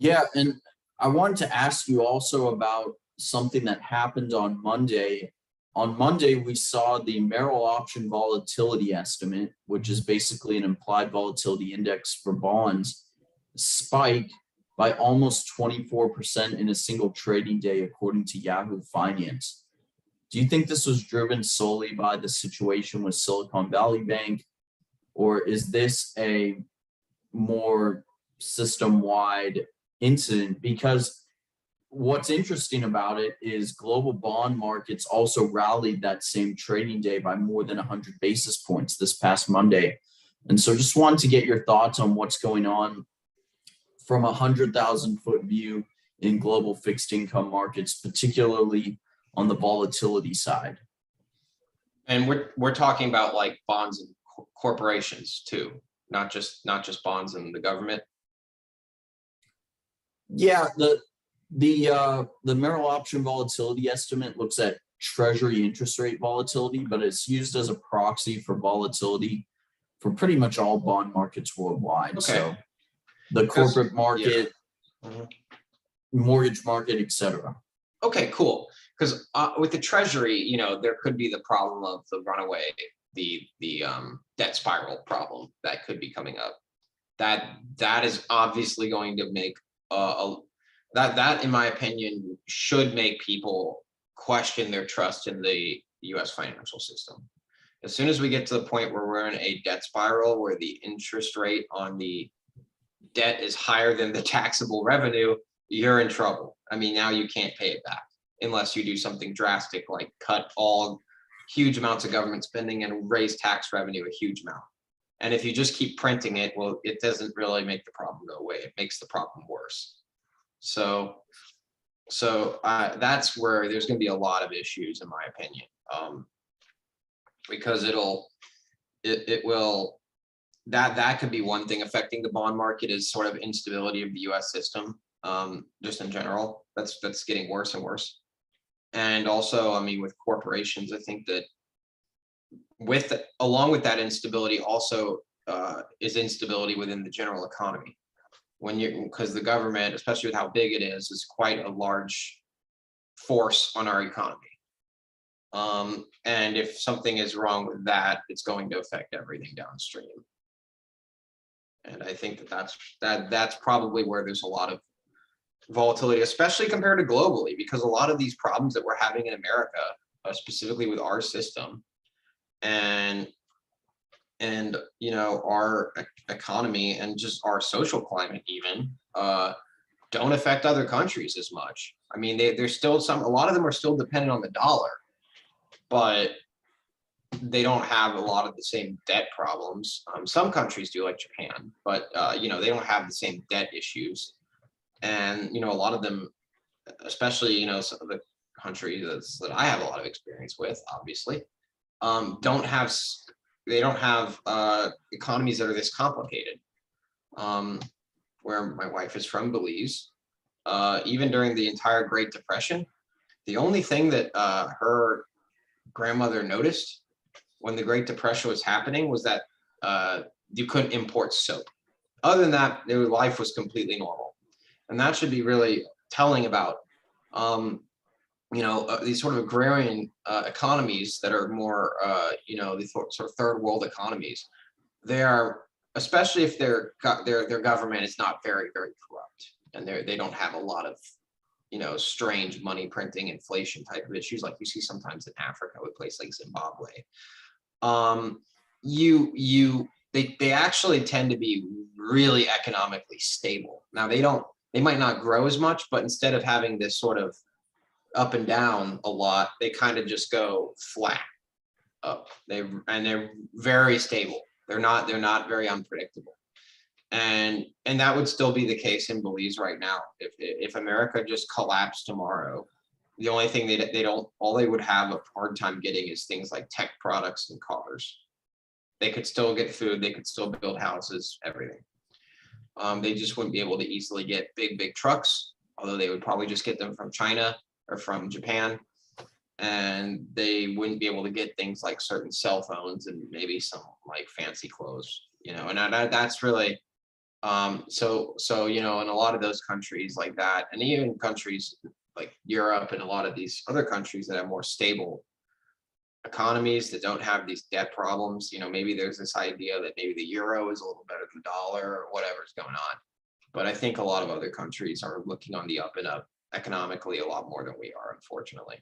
Yeah, and I wanted to ask you also about something that happened on Monday. On Monday, we saw the Merrill Option Volatility Estimate, which is basically an implied volatility index for bonds, spike by almost 24% in a single trading day, according to Yahoo Finance. Do you think this was driven solely by the situation with Silicon Valley Bank, or is this a more system-wide incident? Because what's interesting about it is global bond markets also rallied that same trading day by more than 100 basis points this past Monday. And so just wanted to get your thoughts on what's going on from 100,000-foot view in global fixed income markets, particularly on the volatility side. And we're talking about like bonds and corporations too, not just bonds and the government. Yeah, the Merrill Option Volatility Estimate looks at Treasury interest rate volatility, but it's used as a proxy for volatility for pretty much all bond markets worldwide. Okay. So the corporate market, yeah. Mhm. mortgage market, etc. Okay, cool. Because with the Treasury, there could be the problem of the runaway, the debt spiral problem that could be coming up. That is obviously going to make that in my opinion should make people question their trust in the U.S. financial system. As soon as we get to the point where we're in a debt spiral where the interest rate on the debt is higher than the taxable revenue, you're in trouble. I mean, now you can't pay it back unless you do something drastic like cut all huge amounts of government spending and raise tax revenue a huge amount. And if you just keep printing it, well, it doesn't really make the problem go away. It makes the problem worse. So that's where there's going to be a lot of issues, in my opinion, because it will that could be one thing affecting the bond market is sort of instability of the U.S. system, just in general. That's getting worse and worse. And also, I mean, with corporations, I think that along with that instability also is instability within the general economy. Because the government, especially with how big it is quite a large force on our economy. And if something is wrong with that, it's going to affect everything downstream. And I think that's probably where there's a lot of volatility, especially compared to globally, because a lot of these problems that we're having in America, specifically with our system, and our economy and just our social climate even don't affect other countries as much. I mean, there's still a lot of them are still dependent on the dollar, but they don't have a lot of the same debt problems. Some countries do, like Japan, but they don't have the same debt issues. And a lot of them, especially some of the countries that I have a lot of experience with, obviously, don't have economies that are this complicated. Where my wife is from, Belize, even during the entire Great Depression, the only thing that her grandmother noticed when the Great Depression was happening was that you couldn't import soap. Other than that, their life was completely normal. And that should be really telling about these sort of agrarian economies that are more, these sort of third world economies. They are, especially if their government is not very, very corrupt, and they don't have a lot of, strange money printing, inflation type of issues like you see sometimes in Africa with places like Zimbabwe. They actually tend to be really economically stable. Now they might not grow as much, but instead of having this sort of up and down a lot, they kind of just go flat up. They're very stable. They're not very unpredictable. And that would still be the case in Belize right now. If America just collapsed tomorrow, the only thing all they would have a hard time getting is things like tech products and cars. They could still get food, they could still build houses, everything. They just wouldn't be able to easily get big trucks, although they would probably just get them from China or from Japan. And they wouldn't be able to get things like certain cell phones and maybe some like fancy clothes, and that's really, So, you know, in a lot of those countries like that, and even countries like Europe and a lot of these other countries that have more stable economies that don't have these debt problems, you know, maybe there's this idea that maybe the euro is a little better than the dollar or whatever's going on. But I think a lot of other countries are looking on the up and up economically a lot more than we are, unfortunately.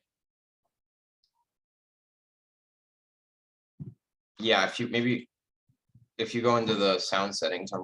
Yeah, if you maybe if you go into the sound settings on